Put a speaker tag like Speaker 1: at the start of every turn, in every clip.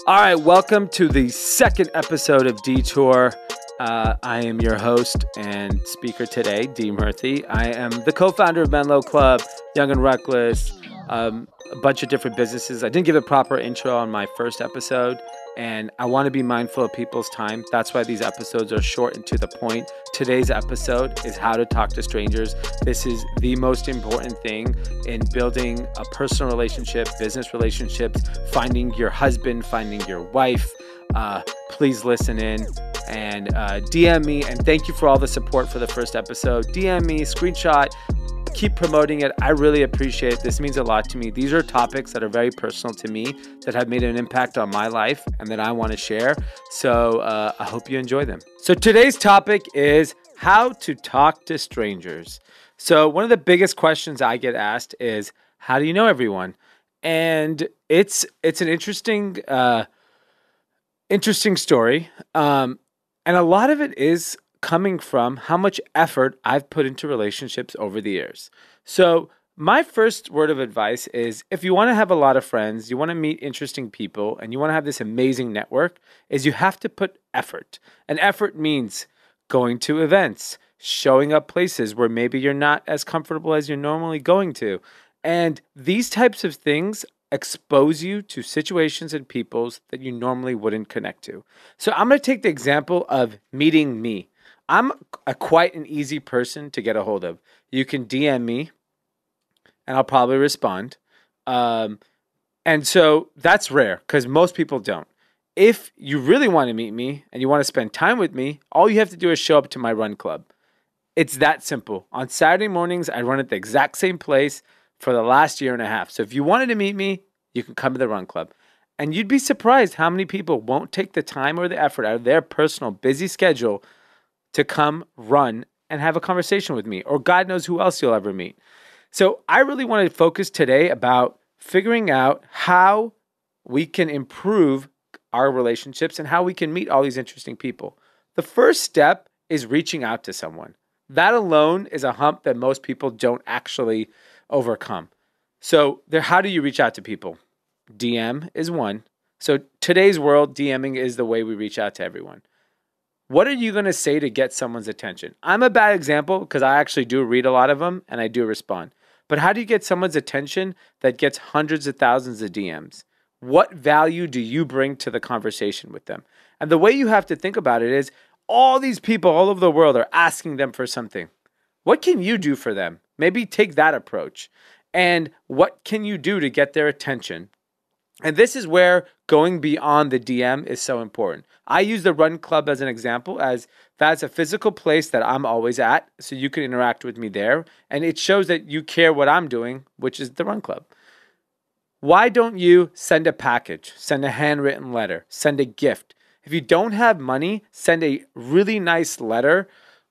Speaker 1: All right, welcome to the second episode of DEETOUR. I am your host and speaker today, Dee Murthy. I am the co-founder of Menlo Club, Young and Reckless, a bunch of different businesses. I didn't give a proper intro on my first episode, and I want to be mindful of people's time. That's why these episodes are short and to the point. Today's episode is how to talk to strangers. This is the most important thing in building a personal relationship, business relationships, finding your husband, finding your wife. Please listen in and DM me. And thank you for all the support for the first episode. DM me, screenshot, keep promoting it. I really appreciate it. This means a lot to me. These are topics that are very personal to me that have made an impact on my life and that I want to share. So I hope you enjoy them. So today's topic is how to talk to strangers. So one of the biggest questions I get asked is, how do you know everyone? And it's an interesting story. And a lot of it is coming from how much effort I've put into relationships over the years. So my first word of advice is, if you want to have a lot of friends, you want to meet interesting people, and you want to have this amazing network, is you have to put effort. And effort means going to events, showing up places where maybe you're not as comfortable as you're normally going to. And these types of things expose you to situations and peoples that you normally wouldn't connect to. So I'm going to take the example of meeting me. I'm quite an easy person to get a hold of. You can DM me and I'll probably respond. And so that's rare because most people don't. If you really want to meet me and you want to spend time with me, all you have to do is show up to my run club. It's that simple. On Saturday mornings, I run at the exact same place for the last year and a half. So if you wanted to meet me, you can come to the run club. And you'd be surprised how many people won't take the time or the effort out of their personal busy schedule to come run and have a conversation with me, or God knows who else you'll ever meet. So I really want to focus today about figuring out how we can improve our relationships and how we can meet all these interesting people. The first step is reaching out to someone. That alone is a hump that most people don't actually overcome. So how do you reach out to people? DM is one. So today's world, DMing is the way we reach out to everyone. What are you going to say to get someone's attention? I'm a bad example because I actually do read a lot of them and I do respond. But how do you get someone's attention that gets hundreds of thousands of DMs? What value do you bring to the conversation with them? And the way you have to think about it is, all these people all over the world are asking them for something. What can you do for them? Maybe take that approach. And what can you do to get their attention? And this is where going beyond the DM is so important. I use the Run Club as an example, as that's a physical place that I'm always at, so you can interact with me there. And it shows that you care what I'm doing, which is the Run Club. Why don't you send a package, send a handwritten letter, send a gift? If you don't have money, send a really nice letter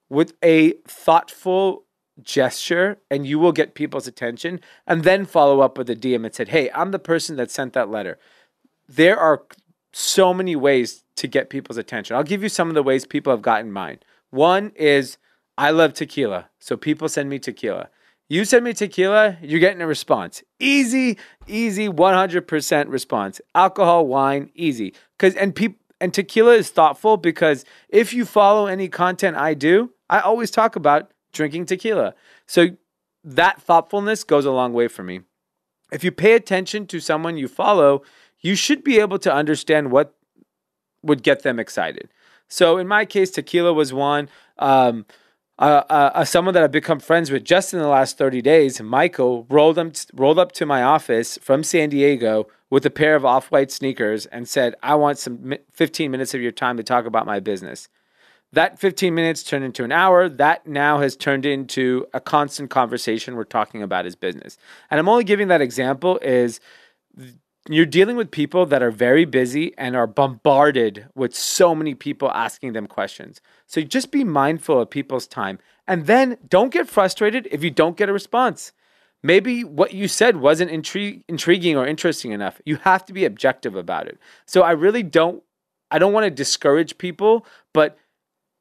Speaker 1: with a thoughtful gesture, and you will get people's attention, and then follow up with a DM and said, hey, I'm the person that sent that letter. There are so many ways to get people's attention. I'll give you some of the ways people have gotten mine. One is, I love tequila, so people send me tequila. You send me tequila, you're getting a response. Easy, 100% response. Alcohol, wine, easy. And tequila is thoughtful because if you follow any content I do, I always talk about drinking tequila. So that thoughtfulness goes a long way for me. If you pay attention to someone you follow, you should be able to understand what would get them excited. So in my case, tequila was one. Someone that I've become friends with just in the last 30 days, Michael, rolled up to my office from San Diego with a pair of off-white sneakers and said, I want some 15 minutes of your time to talk about my business. That 15 minutes turned into an hour. That now has turned into a constant conversation. We're talking about his business. And I'm only giving that example is you're dealing with people that are very busy and are bombarded with so many people asking them questions. So just be mindful of people's time. And then don't get frustrated if you don't get a response. Maybe what you said wasn't intriguing or interesting enough. You have to be objective about it. So I don't want to discourage people, but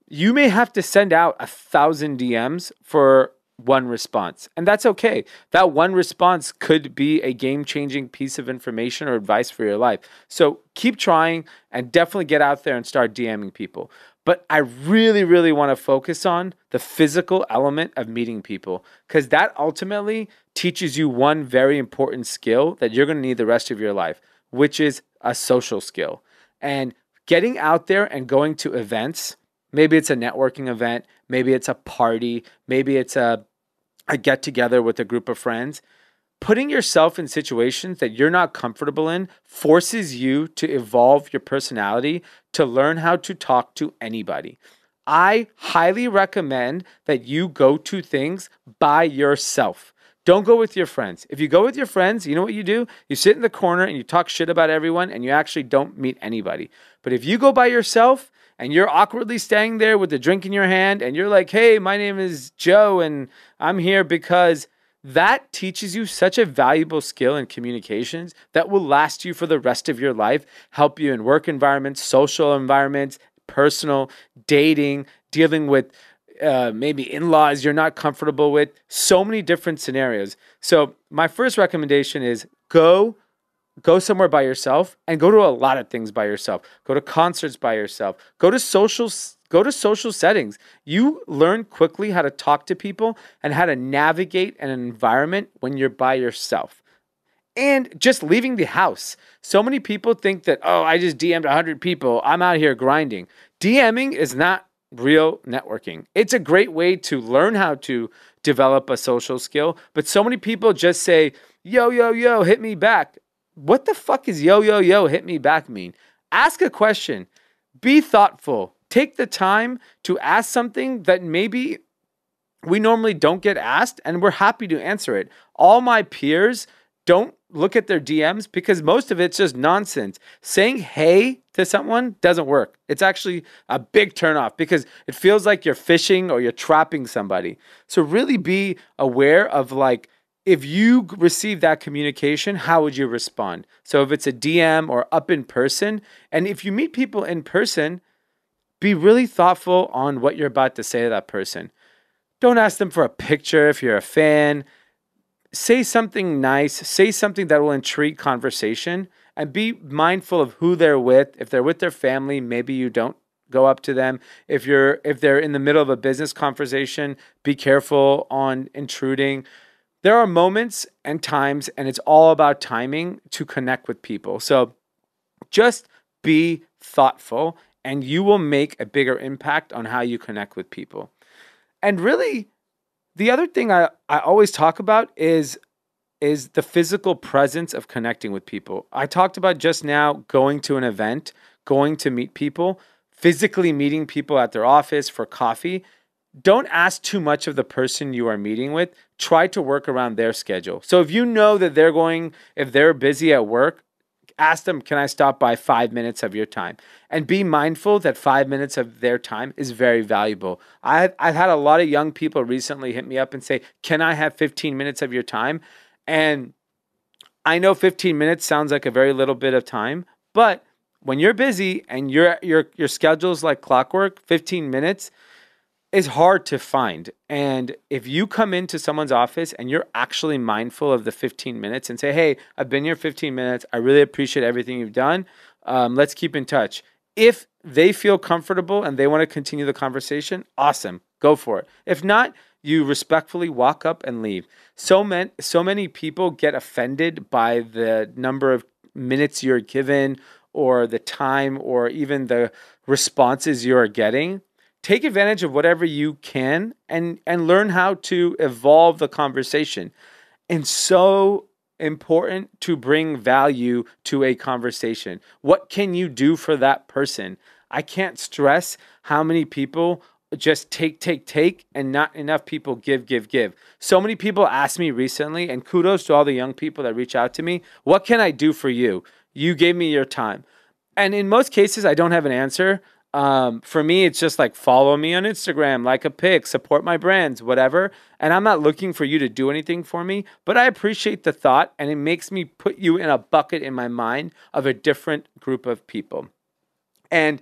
Speaker 1: you may have to send out 1,000 DMs for one response. And that's okay. That one response could be a game-changing piece of information or advice for your life. So keep trying and definitely get out there and start DMing people. But I really, really want to focus on the physical element of meeting people, because that ultimately teaches you one very important skill that you're going to need the rest of your life, which is a social skill. And getting out there and going to events, maybe it's a networking event, maybe it's a party, maybe it's a get together with a group of friends. Putting yourself in situations that you're not comfortable in forces you to evolve your personality to learn how to talk to anybody. I highly recommend that you go to things by yourself. Don't go with your friends. If you go with your friends, you know what you do? You sit in the corner and you talk shit about everyone and you actually don't meet anybody. But if you go by yourself and you're awkwardly standing there with a drink in your hand and you're like, hey, my name is Joe and I'm here because, that teaches you such a valuable skill in communications that will last you for the rest of your life, help you in work environments, social environments, personal, dating, dealing with maybe in-laws you're not comfortable with, so many different scenarios. So my first recommendation is go somewhere by yourself and go to a lot of things by yourself. Go to concerts by yourself. Go to social settings. You learn quickly how to talk to people and how to navigate an environment when you're by yourself. And just leaving the house. So many people think that, oh, I just DM'd 100 people. I'm out here grinding. DMing is not real networking. It's a great way to learn how to develop a social skill. But so many people just say, yo, yo, yo, hit me back. What the fuck is yo, yo, yo, hit me back mean? Ask a question. Be thoughtful. Take the time to ask something that maybe we normally don't get asked, and we're happy to answer it. All my peers don't look at their DMs because most of it's just nonsense. Saying hey to someone doesn't work. It's actually a big turnoff because it feels like you're fishing or you're trapping somebody. So really be aware of, like, if you receive that communication, how would you respond? So if it's a DM or up in person, and if you meet people in person, be really thoughtful on what you're about to say to that person. Don't ask them for a picture if you're a fan. Say something nice. Say something that will intrigue conversation, and be mindful of who they're with. If they're with their family, maybe you don't go up to them. If they're in the middle of a business conversation, be careful on intruding. There are moments and times, and it's all about timing to connect with people. So just be thoughtful, and you will make a bigger impact on how you connect with people. And really, the other thing I always talk about is the physical presence of connecting with people. I talked about just now going to an event, going to meet people, physically meeting people at their office for coffee. Don't ask too much of the person you are meeting with. Try to work around their schedule. So if you know that if they're busy at work, ask them, can I stop by 5 minutes of your time? And be mindful that 5 minutes of their time is very valuable. I've had a lot of young people recently hit me up and say, can I have 15 minutes of your time? And I know 15 minutes sounds like a very little bit of time, but when you're busy and your schedule's like clockwork, 15 minutes is hard to find. And if you come into someone's office and you're actually mindful of the 15 minutes and say, hey, I've been here 15 minutes. I really appreciate everything you've done. Let's keep in touch. If they feel comfortable and they want to continue the conversation, awesome, go for it. If not, you respectfully walk up and leave. So many people get offended by the number of minutes you're given or the time or even the responses you're getting. Take advantage of whatever you can and learn how to evolve the conversation. And so important to bring value to a conversation. What can you do for that person? I can't stress how many people just take, and not enough people give. So many people asked me recently, and kudos to all the young people that reach out to me, what can I do for you? You gave me your time. And in most cases, I don't have an answer. For me, it's just like, follow me on Instagram, like a pic, support my brands, whatever. And I'm not looking for you to do anything for me, but I appreciate the thought, and it makes me put you in a bucket in my mind of a different group of people. And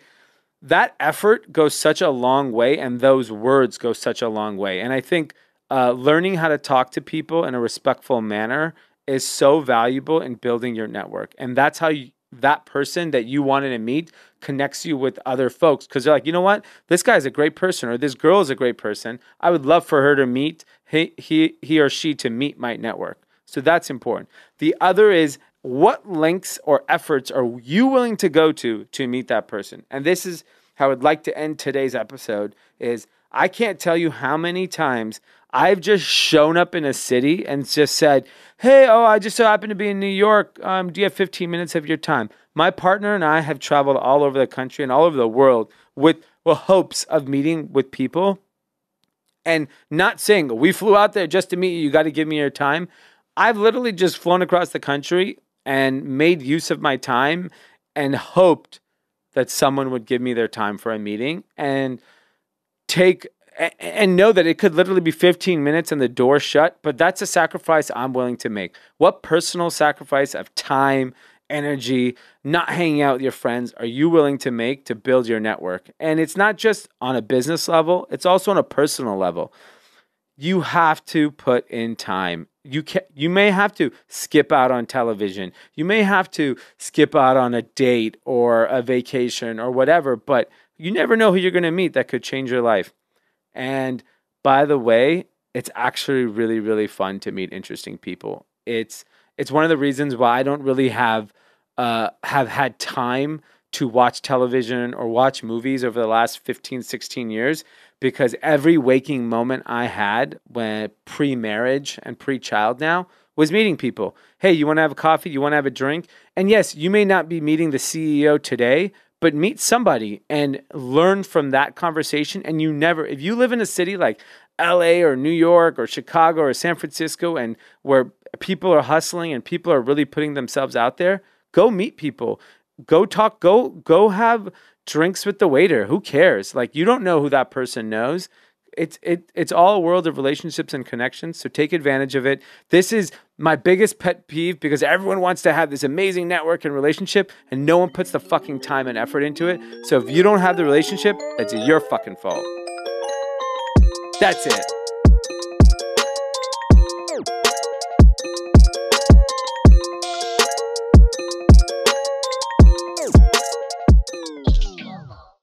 Speaker 1: that effort goes such a long way, and those words go such a long way. And I think learning how to talk to people in a respectful manner is so valuable in building your network. And that's how that person that you wanted to meet connects you with other folks. Because they're like, you know what? This guy's a great person, or this girl is a great person. I would love for her to meet, he or she to meet my network. So that's important. The other is, what lengths or efforts are you willing to go to meet that person? And this is how I'd like to end today's episode is, I can't tell you how many times I've just shown up in a city and just said, hey, I just so happen to be in New York. Do you have 15 minutes of your time? My partner and I have traveled all over the country and all over the world with hopes of meeting with people and not saying, we flew out there just to meet you. You got to give me your time. I've literally just flown across the country and made use of my time and hoped that someone would give me their time for a meeting and know that it could literally be 15 minutes and the door shut, but that's a sacrifice I'm willing to make. What personal sacrifice of time, energy, not hanging out with your friends are you willing to make to build your network? And it's not just on a business level, it's also on a personal level. You have to put in time. You may have to skip out on television. You may have to skip out on a date or a vacation or whatever, but you never know who you're going to meet that could change your life. And by the way, it's actually really, really fun to meet interesting people. It's one of the reasons why I don't really have had time to watch television or watch movies over the last 15, 16 years, because every waking moment I had when pre-marriage and pre-child now was meeting people. Hey, you want to have a coffee? You want to have a drink? And yes, you may not be meeting the CEO today, but meet somebody and learn from that conversation. And if you live in a city like LA or New York or Chicago or San Francisco, and where people are hustling and people are really putting themselves out there, go meet people, go talk, go have drinks with the waiter. Who cares? Like, you don't know who that person knows. It's all a world of relationships and connections. So take advantage of it. This is my biggest pet peeve, because everyone wants to have this amazing network and relationship and no one puts the fucking time and effort into it. So if you don't have the relationship, it's your fucking fault. That's it.